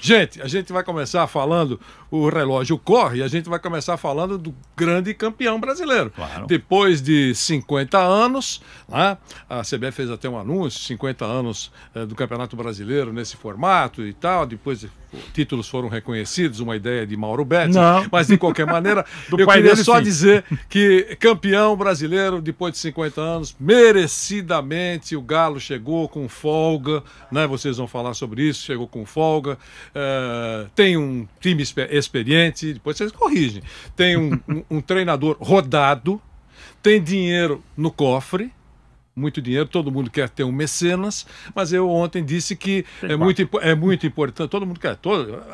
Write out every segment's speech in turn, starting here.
Gente, a gente vai começar falando, o relógio corre, a gente vai começar falando do grande campeão brasileiro. Claro. Depois de 50 anos, né, a CBF fez até um anúncio, 50 anos do Campeonato Brasileiro nesse formato e tal, depois títulos foram reconhecidos, uma ideia de Mauro Betti, mas de qualquer maneira, eu queria só dizer que campeão brasileiro, depois de 50 anos, merecidamente o Galo chegou com folga, né? Vocês vão falar sobre isso, chegou com folga, tem um time experiente, depois vocês corrigem, tem um treinador rodado, tem dinheiro no cofre, muito dinheiro, todo mundo quer ter um mecenas, mas eu ontem disse que é muito importante, todo mundo quer,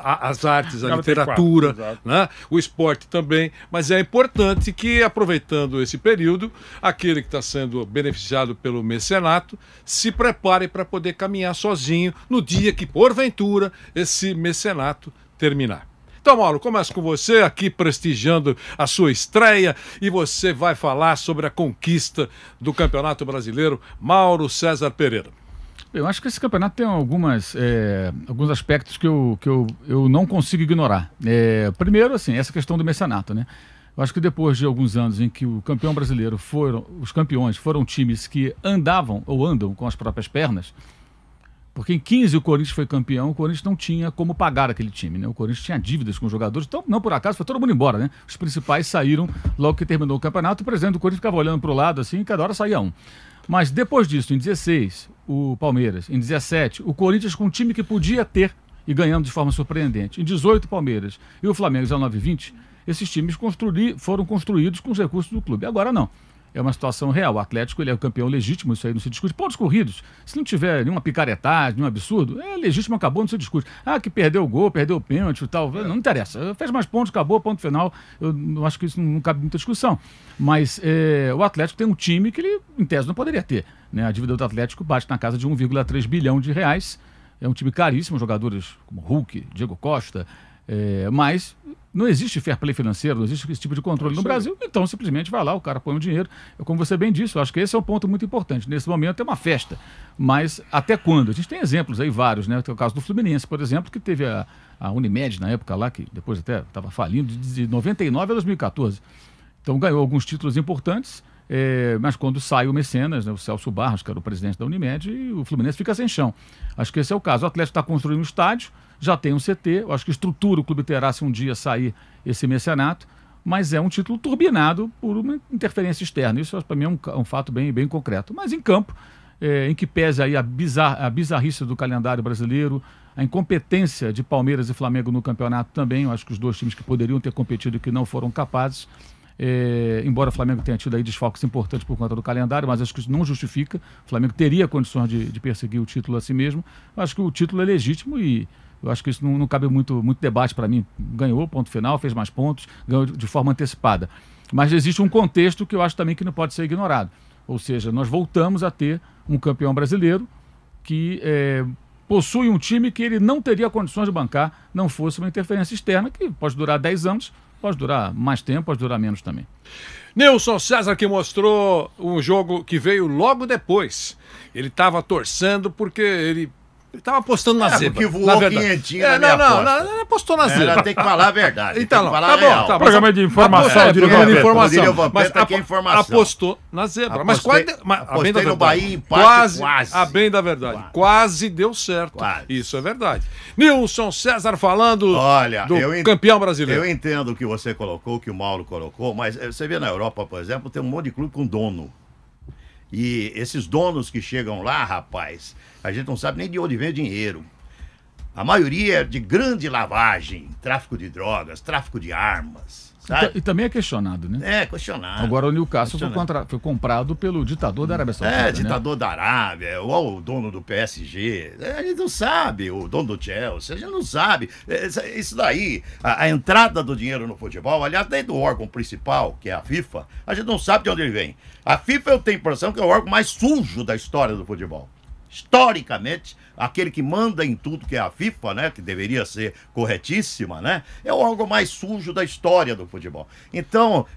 as artes, a literatura, né, o esporte também, mas é importante que, aproveitando esse período, aquele que está sendo beneficiado pelo mecenato se prepare para poder caminhar sozinho no dia que, porventura, esse mecenato terminar. Então, Mauro, começo com você aqui prestigiando a sua estreia e você vai falar sobre a conquista do Campeonato Brasileiro. Mauro César Pereira. Eu acho que esse campeonato tem alguns aspectos que eu não consigo ignorar. Primeiro, assim, essa questão do mecenato, né? Eu acho que depois de alguns anos em que o campeão brasileiro os campeões foram times que andavam ou andam com as próprias pernas, porque em 15 o Corinthians foi campeão, o Corinthians não tinha como pagar aquele time, né? O Corinthians tinha dívidas com os jogadores, então não por acaso foi todo mundo embora, né? Os principais saíram logo que terminou o campeonato, o presidente do Corinthians ficava olhando para o lado assim, e cada hora saía um. Mas depois disso, em 16, o Palmeiras, em 17, o Corinthians com um time que podia ter e ganhando de forma surpreendente. Em 18, o Palmeiras e o Flamengo, 19 e 20, esses times foram construídos com os recursos do clube. Agora não. É uma situação real. O Atlético, ele é o campeão legítimo, isso aí não se discute. Pontos corridos, se não tiver nenhuma picaretagem, nenhum absurdo, é legítimo, acabou, não se discute. Ah, que perdeu o gol, perdeu o pênalti e tal, não interessa. Fez mais pontos, acabou, ponto final. Eu acho que isso não cabe muita discussão. Mas o Atlético tem um time que ele, em tese, não poderia ter, né? A dívida do Atlético bate na casa de 1,3 bilhão de reais. É um time caríssimo, jogadores como Hulk, Diego Costa, mas não existe fair play financeiro, não existe esse tipo de controle no Brasil, então simplesmente vai lá, o cara põe o dinheiro. Como você bem disse, eu acho que esse é um ponto muito importante. Nesse momento é uma festa, mas até quando? A gente tem exemplos aí vários, né? Tem o caso do Fluminense, por exemplo, que teve a Unimed na época lá, que depois até estava falindo, de 99 a 2014. Então ganhou alguns títulos importantes, mas quando sai o mecenas, né, o Celso Barros, que era o presidente da Unimed, e o Fluminense fica sem chão. Acho que esse é o caso. O Atlético está construindo um estádio, já tem um CT, eu acho que estrutura o clube terá se um dia sair esse mecenato, mas é um título turbinado por uma interferência externa. Isso para mim é um fato bem concreto. Mas em campo, em que pese aí a bizarrice do calendário brasileiro, a incompetência de Palmeiras e Flamengo no campeonato também, eu acho que os dois times que poderiam ter competido e que não foram capazes, embora o Flamengo tenha tido aí desfalques importantes por conta do calendário, mas acho que isso não justifica. O Flamengo teria condições de perseguir o título a si mesmo. Eu acho que o título é legítimo e eu acho que isso não cabe muito debate para mim. Ganhou, ponto final, fez mais pontos, ganhou de forma antecipada. Mas existe um contexto que eu acho também que não pode ser ignorado. Ou seja, nós voltamos a ter um campeão brasileiro que possui um time que ele não teria condições de bancar, não fosse uma interferência externa, que pode durar 10 anos, pode durar mais tempo, pode durar menos também. Nilson César, que mostrou um jogo que veio logo depois. Ele estava torcendo porque ele estava apostando na zebra. Porque voou quinhentinho na minha aposta. Não, apostou na zebra. Ela tem que falar a verdade. Então, tá bom. Tá, programa de informação. Programa de informação. Mas apostou na zebra. Mas quase... Apostei no Bahia, empate, quase. A bem da verdade. Quase deu certo. Quase. Isso é verdade. Nilson César falando do campeão brasileiro. Eu entendo o que você colocou, o que o Mauro colocou, mas você vê na Europa, por exemplo, tem um monte de clube com dono. E esses donos que chegam lá, rapaz, a gente não sabe nem de onde vem o dinheiro. A maioria é de grande lavagem, tráfico de drogas, tráfico de armas, sabe? E também é questionado, né? É, questionado. Agora o Newcastle foi comprado pelo ditador da Arábia Saudita. Ditador da Arábia, ou o dono do PSG. A gente não sabe, o dono do Chelsea, a gente não sabe. Isso daí, a entrada do dinheiro no futebol, aliás, dentro do órgão principal, que é a FIFA, a gente não sabe de onde ele vem. A FIFA, eu tenho a impressão que é o órgão mais sujo da história do futebol. Historicamente, aquele que manda em tudo, que é a FIFA, né, que deveria ser corretíssima, né, é o órgão mais sujo da história do futebol. Então,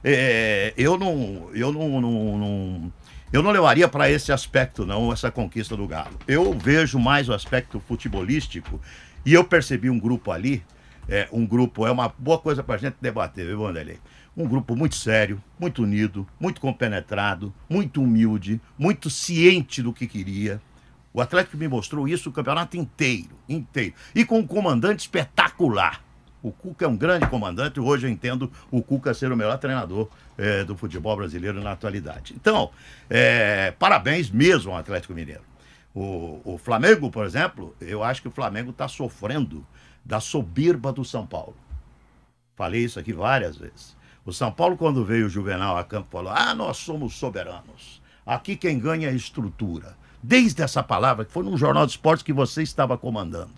eu não levaria para esse aspecto, não, essa conquista do Galo. Eu vejo mais o aspecto futebolístico E eu percebi um grupo ali, é uma boa coisa para a gente debater, viu, Vanderlei? Um grupo muito sério, muito unido, muito compenetrado, muito humilde, muito ciente do que queria. O Atlético me mostrou isso o campeonato inteiro. E com um comandante espetacular. O Cuca é um grande comandante, hoje eu entendo o Cuca ser o melhor treinador do futebol brasileiro na atualidade. Então, parabéns mesmo ao Atlético Mineiro. O Flamengo, por exemplo, eu acho que o Flamengo está sofrendo da soberba do São Paulo. Falei isso aqui várias vezes. O São Paulo, quando veio o Juvenal a campo, falou: nós somos soberanos. Aqui quem ganha é a estrutura. Desde essa palavra, que foi no Jornal de Esportes que você estava comandando.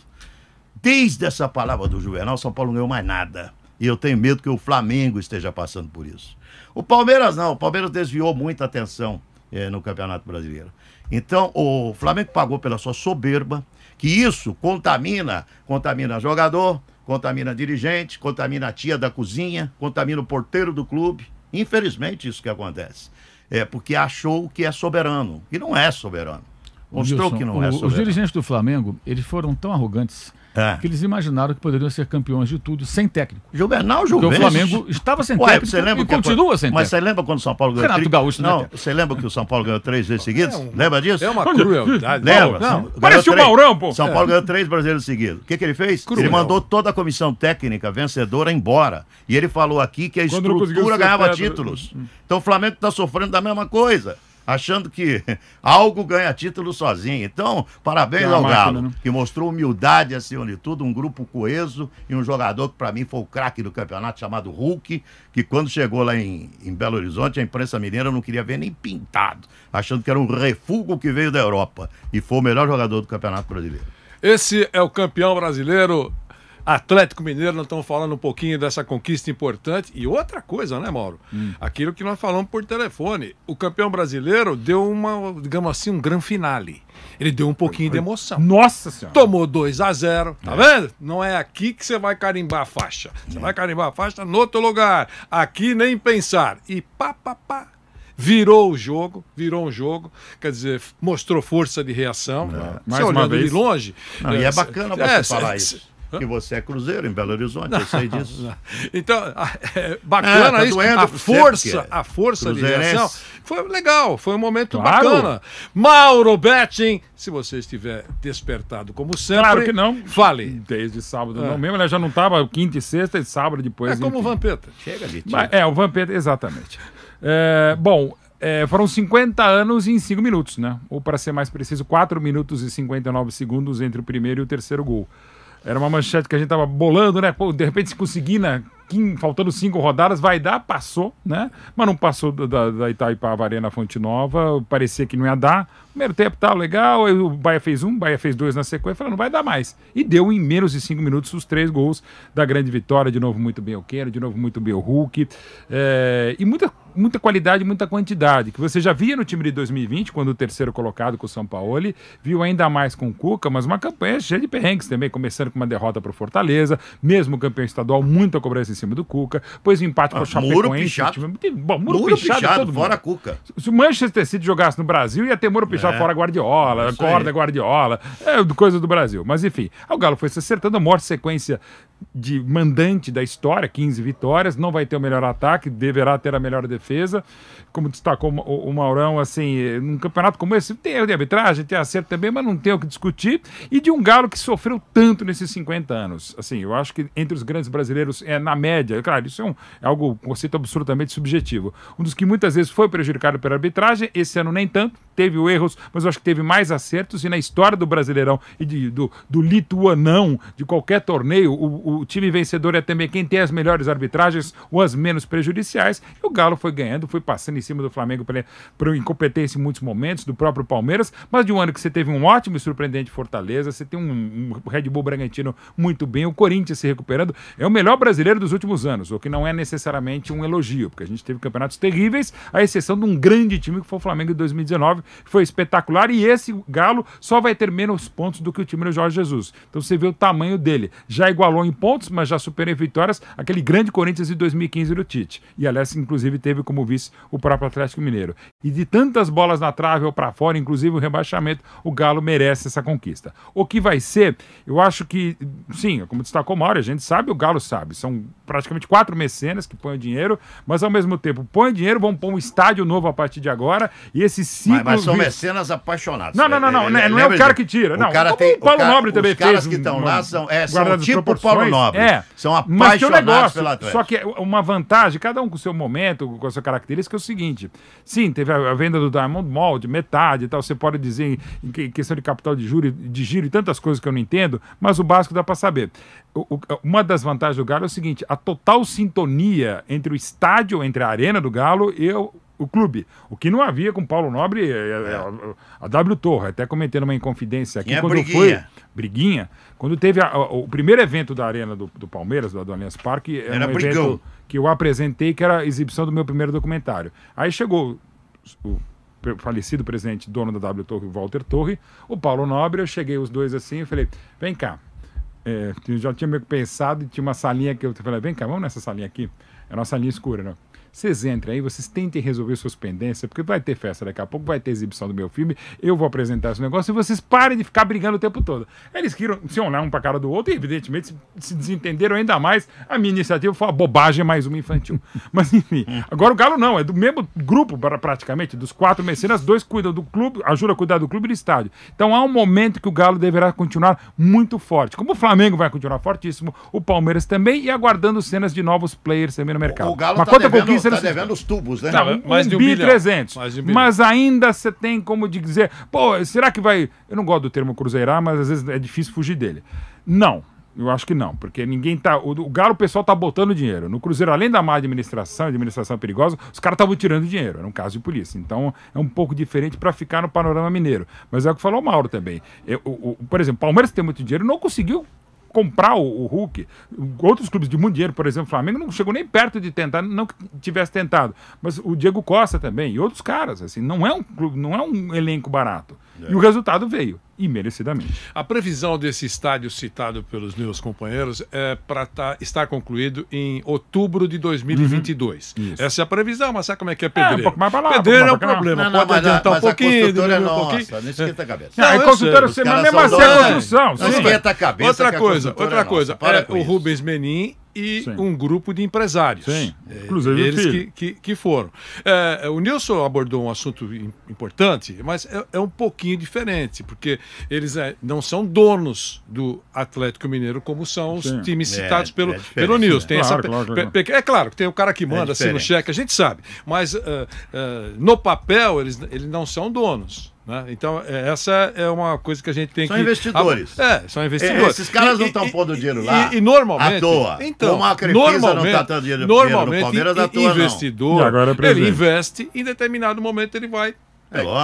Desde essa palavra do Juvenal, São Paulo não ganhou mais nada. E eu tenho medo que o Flamengo esteja passando por isso. O Palmeiras não. O Palmeiras desviou muita atenção no Campeonato Brasileiro. Então, o Flamengo pagou pela sua soberba, que isso contamina jogador, contamina dirigente, contamina a tia da cozinha, contamina o porteiro do clube. Infelizmente, isso que acontece. Porque achou que é soberano. E não é soberano. Mostrou Wilson, que não é soberano. Os dirigentes do Flamengo, eles foram tão arrogantes que eles imaginaram que poderiam ser campeões de tudo sem técnico. Juvenal, porque o Flamengo estava sem técnico e continua sem técnico. Mas você lembra quando o São Paulo ganhou? Renato Gaúcho, não, você lembra que o São Paulo ganhou 3 vezes seguidas? Lembra disso? É uma crueldade. Lembra? Não, parece o Maurão, pô. São Paulo ganhou 3 brasileiros seguidos. O que ele fez? Ele mandou toda a comissão técnica vencedora embora. E ele falou aqui que a estrutura ganhava títulos. Então o Flamengo está sofrendo da mesma coisa, achando que algo ganha título sozinho. Então, parabéns ao Galo, que mostrou humildade acima de tudo, um grupo coeso e um jogador que para mim foi o craque do campeonato, chamado Hulk, que quando chegou lá em Belo Horizonte, a imprensa mineira não queria ver nem pintado, achando que era um refúgio que veio da Europa, e foi o melhor jogador do Campeonato Brasileiro. Esse é o campeão brasileiro Atlético Mineiro. Nós estamos falando um pouquinho dessa conquista importante. E outra coisa, né, Mauro? Aquilo que nós falamos por telefone. O campeão brasileiro deu digamos assim, um gran finale. Ele deu um pouquinho de emoção. Nossa Senhora! Tomou 2-0, tá vendo? Não é aqui que você vai carimbar a faixa. Você vai carimbar a faixa no outro lugar. Aqui nem pensar. E pá. Virou um jogo, quer dizer, mostrou força de reação. Você olhando de longe. E é bacana você falar isso. Que você é Cruzeiro em Belo Horizonte, eu sei disso. Então, bacana tá isso. A força de reação foi legal, foi um momento bacana. Mauro Betting, se você estiver despertado como sempre. Claro que não. Fale. Desde sábado não mesmo, ela já não estava quinta e sexta, e sábado depois. É como o Vampeta. Chega ali. O Vampeta, exatamente. Foram 50 anos em 5 minutos, né? Ou para ser mais preciso, 4 minutos e 59 segundos entre o primeiro e o terceiro gol. Era uma manchete que a gente tava bolando, né? Pô, de repente, se conseguir, né? Faltando 5 rodadas, vai dar, passou, né? Mas não passou da Itaipava Arena Fonte Nova, parecia que não ia dar. Primeiro tempo tá legal, aí o Bahia fez 1, Bahia fez 2 na sequência, falou, não vai dar mais. E deu em menos de 5 minutos os 3 gols da grande vitória, de novo muito bem o Keno, de novo muito bem o Hulk, e muita qualidade, muita quantidade, que você já via no time de 2020, quando o terceiro colocado com o Sampaoli, viu ainda mais com o Cuca, mas uma campanha cheia de perrengues também, começando com uma derrota para o Fortaleza, mesmo campeão estadual, muita cobrança em cima do Cuca, depois o empate com o Chapecoense. Muro pichado, fora Cuca. Se o Manchester City jogasse no Brasil, ia ter Muro pichado fora Guardiola, corda Guardiola, coisa do Brasil. Mas enfim, o Galo foi se acertando, a maior sequência de mandante da história, 15 vitórias, não vai ter o melhor ataque, deverá ter a melhor defesa. Como destacou o Maurão, assim, num campeonato como esse, tem erro de arbitragem, tem acerto também, mas não tem o que discutir. E de um Galo que sofreu tanto nesses 50 anos. Assim, eu acho que entre os grandes brasileiros, na média, claro, isso é um conceito absolutamente subjetivo. Um dos que muitas vezes foi prejudicado pela arbitragem, esse ano nem tanto, teve erros, mas eu acho que teve mais acertos. E na história do Brasileirão e do lituanão, de qualquer torneio, o time vencedor é também quem tem as melhores arbitragens ou as menos prejudiciais. E o Galo foi ganhando, foi passando em cima do Flamengo por incompetência em muitos momentos, do próprio Palmeiras, mas de um ano que você teve um ótimo e surpreendente Fortaleza, você tem um Red Bull Bragantino muito bem, o Corinthians se recuperando, é o melhor brasileiro dos últimos anos, o que não é necessariamente um elogio, porque a gente teve campeonatos terríveis, à exceção de um grande time que foi o Flamengo em 2019, que foi espetacular, e esse Galo só vai ter menos pontos do que o time do Jorge Jesus. Então você vê o tamanho dele, já igualou em pontos, mas já superou em vitórias aquele grande Corinthians de 2015 do Tite, e aliás, inclusive teve como vice o próprio Atlético Mineiro. E de tantas bolas na trave ou para fora, inclusive o rebaixamento, o Galo merece essa conquista. O que vai ser, eu acho que, sim, como destacou o Mauro, a gente sabe, o Galo sabe. São praticamente 4 mecenas que põem o dinheiro, mas ao mesmo tempo põem dinheiro, vão pôr um estádio novo a partir de agora, e esse ciclo... Mas são mecenas apaixonados. Não é o cara que tira. Não, o Paulo Nobre também fez. Os caras que estão lá são tipo Paulo Paulo Nobre. Mas São tem um apaixonados negócio, pela Atlético. só que uma vantagem, cada um com o seu momento, com a sua característica, é o seguinte. Sim, teve a venda do Diamond Mall de metade e tal, você pode dizer em questão de capital de giro e tantas coisas que eu não entendo, mas o básico dá para saber. Uma das vantagens do Galo é o seguinte, a total sintonia entre o estádio, entre a arena do Galo e o clube. O que não havia com Paulo Nobre, a W Torre. Até comentei numa inconfidência aqui, quando Briguinha, quando teve o primeiro evento da arena do Palmeiras, do Allianz Parque, era um brigão. evento que eu apresentei, que era a exibição do meu primeiro documentário. Aí chegou o falecido presidente, dono da W Torre, Walter Torre, o Paulo Nobre, eu cheguei os dois assim e falei, vem cá, eu já tinha meio que pensado e tinha uma salinha que eu falei, vem cá, vamos nessa salinha aqui, é uma salinha escura, né? Vocês entrem aí, vocês tentem resolver suas pendências, porque vai ter festa daqui a pouco, vai ter exibição do meu filme, eu vou apresentar esse negócio e vocês parem de ficar brigando o tempo todo. Eles queriam se olhar um para a cara do outro e, evidentemente, se desentenderam ainda mais. A minha iniciativa foi uma bobagem, mais uma infantil. Mas, enfim, agora o Galo não, é do mesmo grupo, praticamente, dos 4 mecenas, 2 cuidam do clube, ajudam a cuidar do clube e do estádio. Então há um momento que o Galo deverá continuar muito forte. Como o Flamengo vai continuar fortíssimo, o Palmeiras também, e aguardando cenas de novos players também no mercado. O Galo tá devendo os tubos, né? Não, mais de 1 bilhão. 300. Mais de 1 bilhão. Mas ainda você tem como de dizer, pô, será que vai... Eu não gosto do termo cruzeirar, mas às vezes é difícil fugir dele. Não, eu acho que não, porque ninguém tá... O Galo, o pessoal tá botando dinheiro. No Cruzeiro, além da má administração perigosa, os caras estavam tirando dinheiro, era um caso de polícia. Então, é um pouco diferente para ficar no panorama mineiro. Mas é o que falou o Mauro também. Por exemplo, o Palmeiras tem muito dinheiro, não conseguiu comprar o Hulk. Outros clubes de muito dinheiro, por exemplo, o Flamengo não chegou nem perto de tentar, não que tivesse tentado. Mas o Diego Costa também, e outros caras, assim, não é um clube, não é um elenco barato. E o resultado veio, e merecidamente. A previsão desse estádio citado pelos meus companheiros é para estar concluído em outubro de 2022. Essa é a previsão, mas sabe como é que é pedreiro? Um pouco mais para lá. Pedreiro é um problema, pode adiantar um pouquinho, diminuir um pouquinho. Não esquenta a cabeça. Não, a construtora, mas mesmo assim é a construção. Não esquenta a cabeça. Outra coisa, o Rubens Menin e um grupo de empresários. Sim, inclusive eles que foram. O Nilson abordou um assunto importante, mas é um pouquinho diferente, porque eles não são donos do Atlético Mineiro como são os times citados pelo Nilson. Tem é claro que tem o cara que manda assim no cheque, a gente sabe, mas no papel eles não são donos. Né? Então, essa é uma coisa que a gente tem são investidores. São investidores. Esses caras não estão pondo dinheiro lá e normalmente, à toa. Então, como a Crefisa não está dando dinheiro no Palmeiras à toa, investidor, ele investe, em determinado momento ele vai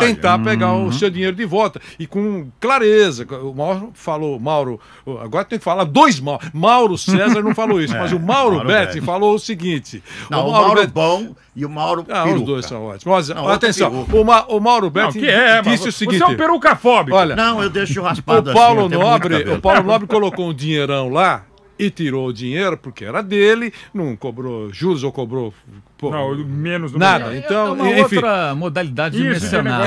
tentar pegar o seu dinheiro de volta. E com clareza. O Mauro falou, agora tem que falar 2 Mauro. Mauro César não falou isso, mas o Mauro Betti falou o seguinte. Não, o Mauro bom e o Mauro peruca. Os dois são ótimos. Mas, atenção, o Mauro Betti disse o seguinte. Você é um perucafóbico. Olha, não, eu deixo raspado o Paulo Nobre colocou um dinheirão lá e tirou o dinheiro porque era dele, não cobrou juros ou cobrou menos do nada. Então, é uma outra modalidade de mecenato.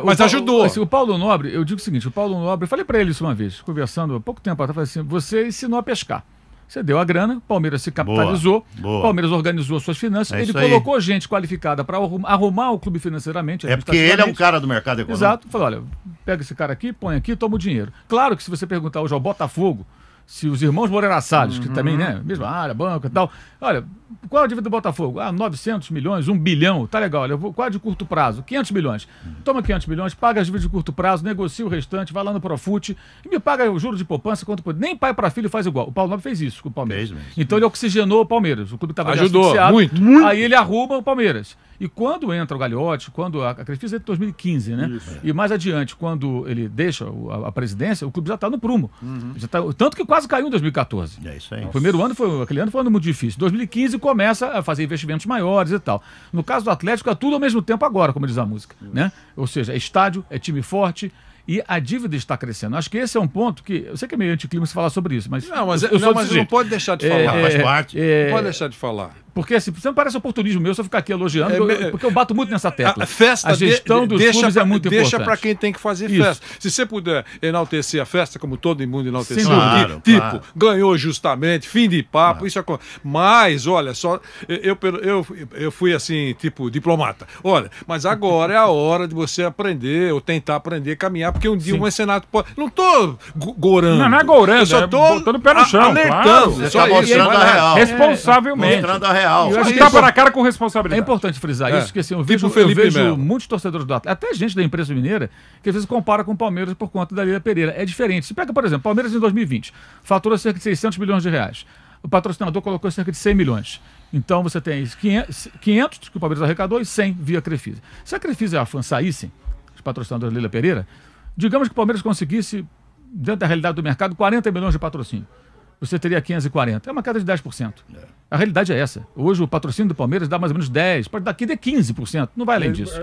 Mas ajudou. O Paulo Nobre, eu digo o seguinte, o Paulo Nobre, eu falei para ele isso uma vez, conversando há pouco tempo atrás, falei assim, você ensinou a pescar. Você deu a grana, o Palmeiras se capitalizou, o Palmeiras organizou suas finanças, ele colocou gente qualificada para arrumar o clube financeiramente. É porque ele é um cara do mercado econômico. Exato. Falou, olha, pega esse cara aqui, põe aqui, toma o dinheiro. Claro que se você perguntar hoje ao Botafogo, se os irmãos Moreira Salles, que também, né, mesma área, banco e tal, olha, qual é a dívida do Botafogo? 900 milhões, 1 bilhão, tá legal, olha, qual é de curto prazo? 500 milhões. Toma 500 milhões, paga as dívidas de curto prazo, negocia o restante, vai lá no Profut e me paga o juro de poupança quanto pode. Nem pai para filho faz igual. O Paulo Nobre fez isso com o Palmeiras. Então ele oxigenou o Palmeiras. O clube estava ajudou muito. Aí ele arruma o Palmeiras. E quando entra o Gagliotti, quando a Crefisa é de 2015, né? Isso. E mais adiante, quando ele deixa a presidência, o clube já está no prumo. Já tá, tanto que quase caiu em 2014. É isso aí. O primeiro ano aquele ano foi um ano muito difícil. 2015 começa a fazer investimentos maiores e tal. No caso do Atlético, é tudo ao mesmo tempo agora, como diz a música, né? Ou seja, é estádio, é time forte. E a dívida está crescendo. Acho que esse é um ponto que... Eu sei que é meio anticlímax falar sobre isso, mas... Não, mas não pode deixar de falar. Faz parte. Não pode deixar de falar. Porque assim, você não parece oportunismo meu se eu ficar aqui elogiando, porque eu bato muito nessa tecla. A festa a gestão dos clubes é muito importante. Deixa para quem tem que fazer festa. Se você puder enaltecer a festa, como todo mundo enalteceu, Claro, tipo, claro. ganhou justamente, fim de papo, isso acontece. Mas, olha, só, eu fui assim, tipo, diplomata. Olha, mas agora é a hora de você aprender, ou tentar aprender a caminhar, porque um dia o mecenato pode... Não tô gorando. Não é gorando, eu só é tô botando o pé no chão, alertando. claro. Você Só está isso. mostrando a real. Responsavelmente. Mostrando a real. Eu acho que Tapa na cara com É responsabilidade. importante frisar isso, porque assim, eu Tipo vejo, o Felipe eu vejo Melo. muitos torcedores do Atlético, até gente da imprensa mineira, que às vezes compara com o Palmeiras por conta da Leila Pereira. É diferente. Se pega, por exemplo, Palmeiras em 2020, faturou cerca de 600 milhões de reais. O patrocinador colocou cerca de 100 milhões. Então você tem 500 que o Palmeiras arrecadou e 100 via Crefisa. Se a Crefisa e a FAN saíssem, os patrocinadores da Leila Pereira, digamos que o Palmeiras conseguisse, dentro da realidade do mercado, 40 milhões de patrocínio. Você teria 540. É uma queda de 10%. A realidade é essa. Hoje o patrocínio do Palmeiras dá mais ou menos 10%, pode dar aqui de 15%. Não vai além disso.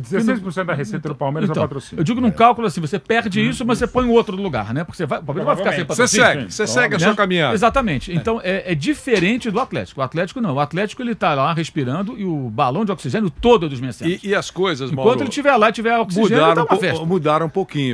16% da receita do Palmeiras é Então, patrocínio. eu digo num cálculo assim, você perde isso, mas você põe um outro no lugar, né? Porque o Palmeiras vai ficar sem Você patrocínio. segue a sua caminhada. Exatamente. Então é diferente do Atlético. O Atlético não. O Atlético ele tá lá respirando e o balão de oxigênio todo é dos mecenas. E as coisas, Enquanto Mauro, ele estiver lá e tiver oxigênio, ele tá uma festa. mudaram um pouquinho.